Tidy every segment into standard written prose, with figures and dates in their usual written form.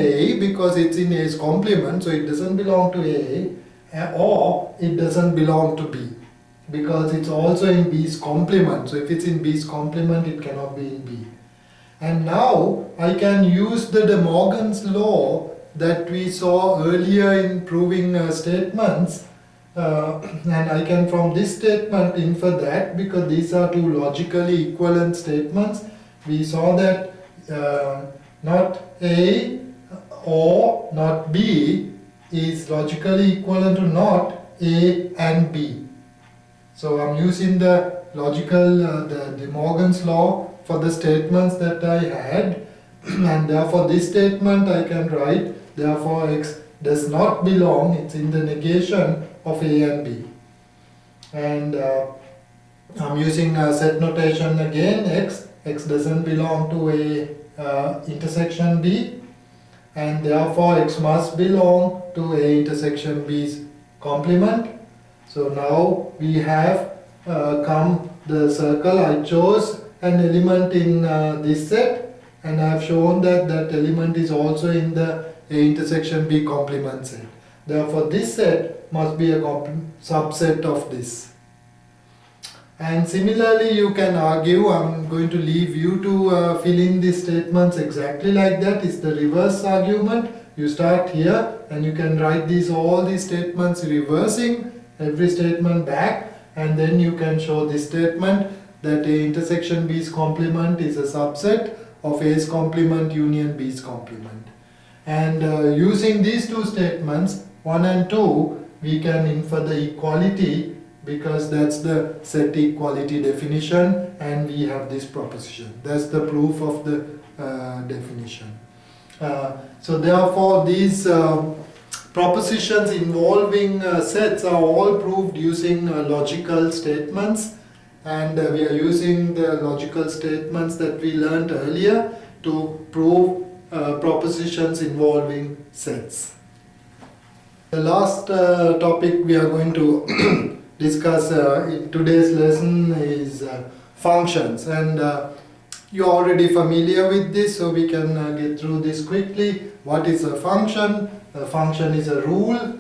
A because it's in A's complement, so it doesn't belong to A, or it doesn't belong to B because it's also in B's complement. So if it's in B's complement, it cannot be in B. And now I can use the De Morgan's law that we saw earlier in proving statements, and I can from this statement infer that because these are two logically equivalent statements. We saw that not A or not B is logically equivalent to not A and B. So I'm using the logical, the De Morgan's law for the statements that I had, and therefore this statement I can write, therefore X does not belong, it's in the negation of A and B. And I'm using set notation again, X doesn't belong to A intersection B, and therefore X must belong to A intersection B's complement. So now we have come the circle. I chose an element in this set, and I have shown that that element is also in the A intersection B complement set. Therefore this set must be a subset of this. And similarly you can argue, I'm going to leave you to fill in these statements exactly like that. It's the reverse argument. You start here and you can write all these statements reversing every statement back, and then you can show this statement that A intersection B's complement is a subset of A's complement union B's complement. And using these two statements 1 and 2, we can infer the equality because that's the set equality definition, and we have this proposition. That's the proof of the definition. So therefore these propositions involving sets are all proved using logical statements, and we are using the logical statements that we learned earlier to prove propositions involving sets. The last topic we are going to discuss in today's lesson is functions, and you're already familiar with this, so we can get through this quickly. What is a function? A function is a rule.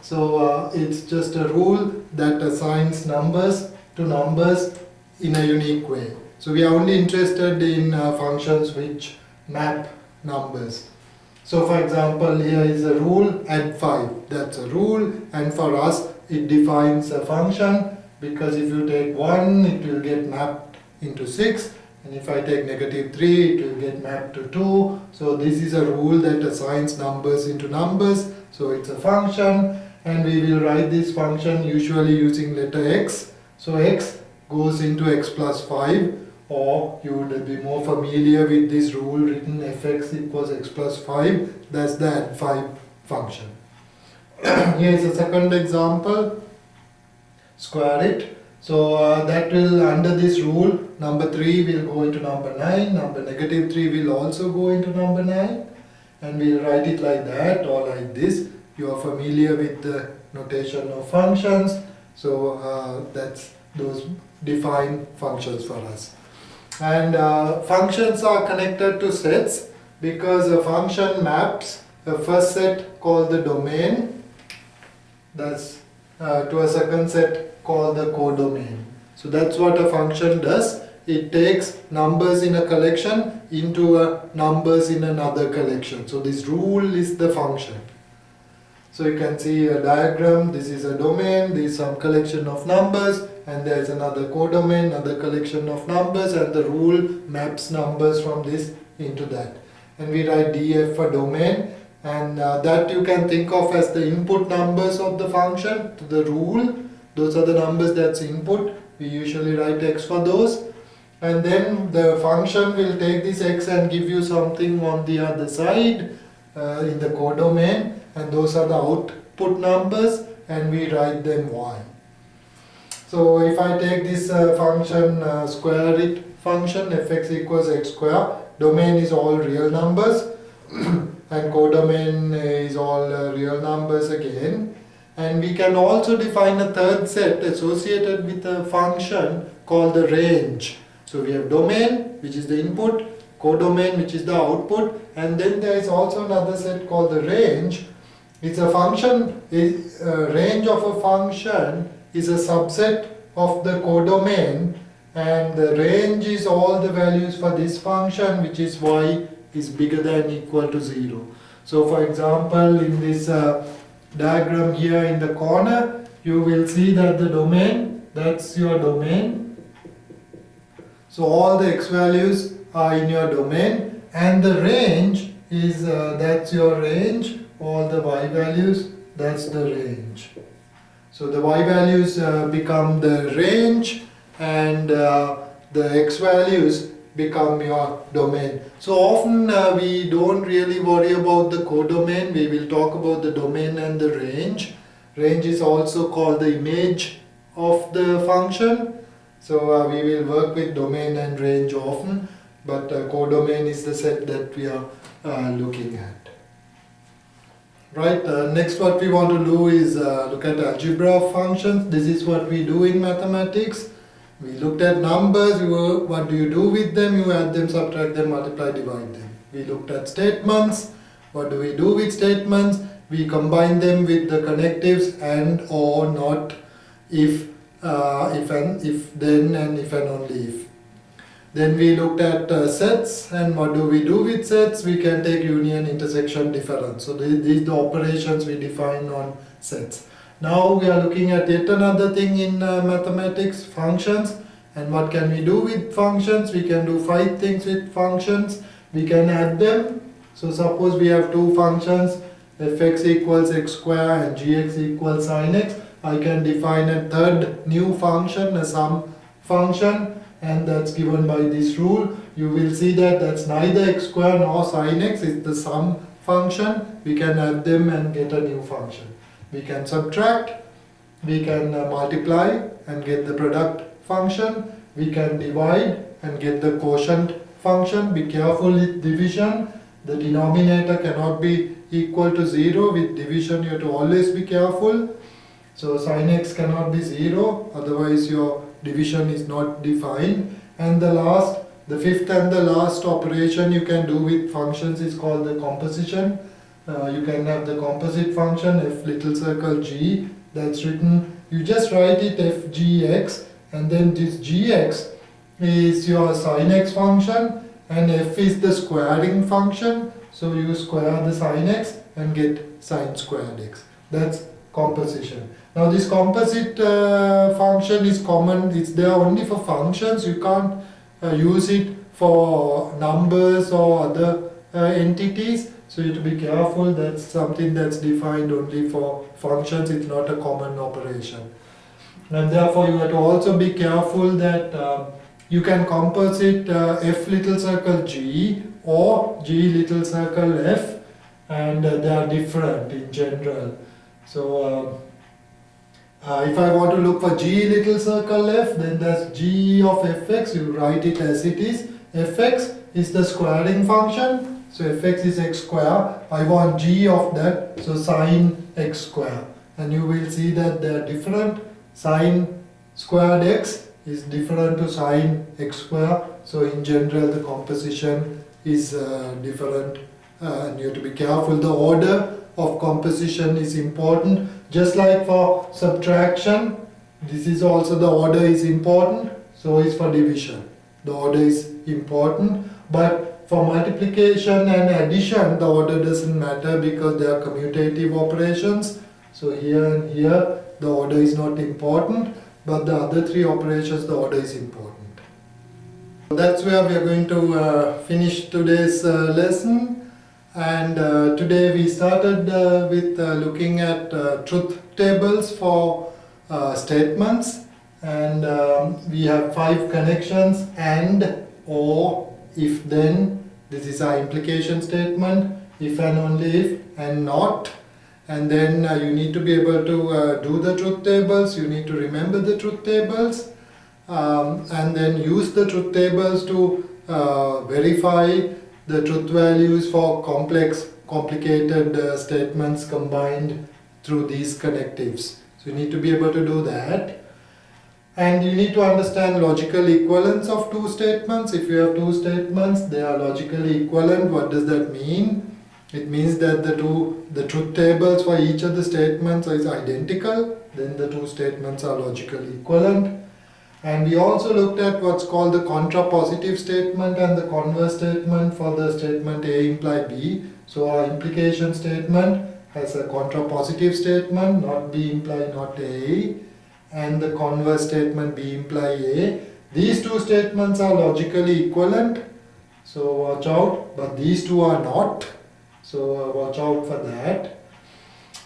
So it's just a rule that assigns numbers to numbers in a unique way. So we are only interested in functions which map numbers. So for example, here is a rule, add 5. That's a rule, and for us it defines a function because if you take 1, it will get mapped into 6, and if I take -3, it will get mapped to 2. So this is a rule that assigns numbers into numbers. So it's a function, and we will write this function usually using letter x. So x goes into x plus 5, or you would be more familiar with this rule written fx equals x plus 5. That's the add 5 function. Here is a second example, square it. So that will, under this rule, number 3 will go into number 9, number -3 will also go into number 9, and we'll write it like that or like this. You are familiar with the notation of functions, so that's those define functions for us. And functions are connected to sets because a function maps a first set called the domain, that's to a second set called the codomain. So that's what a function does. It takes numbers in a collection into numbers in another collection. So this rule is the function. So you can see a diagram. This is a domain, this is some collection of numbers, and there is another codomain, another collection of numbers, and the rule maps numbers from this into that. And we write df for domain, and that you can think of as the input numbers of the function to the rule. Those are the numbers that's input. We usually write x for those, and then the function will take this x and give you something on the other side in the codomain, and those are the output numbers, and we write them y. So if I take this function square it function fx equals x square, domain is all real numbers and codomain is all real numbers again. And we can also define a third set associated with a function called the range. So we have domain, which is the input, codomain, which is the output, and then there is also another set called the range. It's a function, range of a function is a subset of the codomain, and the range is all the values for this function, which is y is bigger than equal to 0. So for example, in this diagram here in the corner, you will see that the domain, that's your domain. So all the x values are in your domain, and the range is, that's your range, all the y values, that's the range. So the y values become the range, and the x values become your domain. So often we don't really worry about the codomain. We will talk about the domain and the range. Range is also called the image of the function. So we will work with domain and range often, but codomain is the set that we are looking at. Right, next what we want to do is look at algebra of functions. This is what we do in mathematics. We looked at numbers. What do you do with them? You add them, subtract them, multiply, divide them. We looked at statements. What do we do with statements? We combine them with the connectives and, or, not, if and, if then, and if and only if. Then we looked at sets, and what do we do with sets? We can take union, intersection, difference. So these are the operations we define on sets. Now we are looking at yet another thing in mathematics, functions. And what can we do with functions? We can do 5 things with functions. We can add them. So suppose we have 2 functions, fx equals x square and gx equals sin x. I can define a third new function, a sum function, and that's given by this rule. You will see that that's neither x square nor sin x, it's the sum function. We can add them and get a new function. We can subtract, we can multiply and get the product function. We can divide and get the quotient function. Be careful with division. The denominator cannot be equal to 0. With division you have to always be careful. So sin x cannot be 0, otherwise your division is not defined. And the fifth and the last operation you can do with functions is called the composition. You can have the composite function f little circle g, that's written, you just write it f gx, and then this gx is your sin x function, and f is the squaring function, so you square the sin x and get sin squared x. That's composition. Now this composite function is common, it's there only for functions. You can't use it for numbers or other entities. So you have to be careful, that's something that's defined only for functions, it's not a common operation. And therefore you have to also be careful that you can composite f little circle g or g little circle f, and they are different in general. So if I want to look for g little circle f, then that's g of fx, you write it as it is. Fx is the squaring function. So fx is x square, I want g of that, so sin x square. And you will see that they are different. Sin squared x is different to sin x square. So in general the composition is different, and you have to be careful. The order of composition is important. Just like for subtraction, this is also the order is important, so is for division. The order is important, but for multiplication and addition, the order doesn't matter because they are commutative operations. So here and here, the order is not important, but the other 3 operations, the order is important. That's where we are going to finish today's lesson. And today we started with looking at truth tables for statements. And we have 5 connections: and, or, if then. This is our implication statement, if and only if, and not. And then you need to be able to do the truth tables, you need to remember the truth tables, and then use the truth tables to verify the truth values for complicated statements combined through these connectives. So you need to be able to do that. And you need to understand logical equivalence of two statements. If you have two statements, they are logically equivalent. What does that mean? It means that the truth tables for each of the statements is identical. Then the two statements are logically equivalent. And we also looked at what's called the contrapositive statement and the converse statement for the statement A imply B. So our implication statement has a contrapositive statement, not B imply not A, and the converse statement B imply A. These two statements are logically equivalent, so watch out, but these two are not, so watch out for that.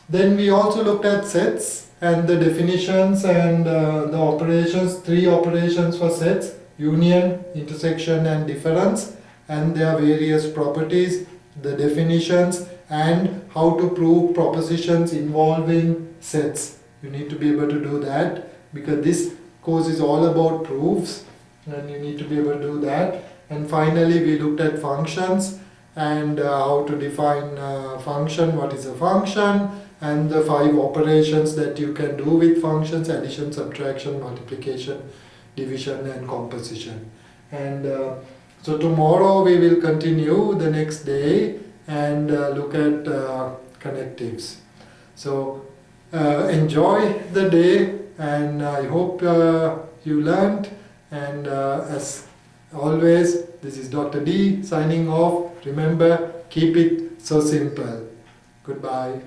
Then we also looked at sets and the definitions and the operations, three operations for sets: union, intersection and difference, and their various properties, the definitions, and how to prove propositions involving sets. You need to be able to do that because this course is all about proofs and you need to be able to do that. And finally we looked at functions and how to define function, what is a function, and the 5 operations that you can do with functions: addition, subtraction, multiplication, division and composition. And so tomorrow we will continue the next day and look at connectives. So enjoy the day, and I hope you learned. And as always, this is Dr. D signing off. Remember, keep it so simple. Goodbye.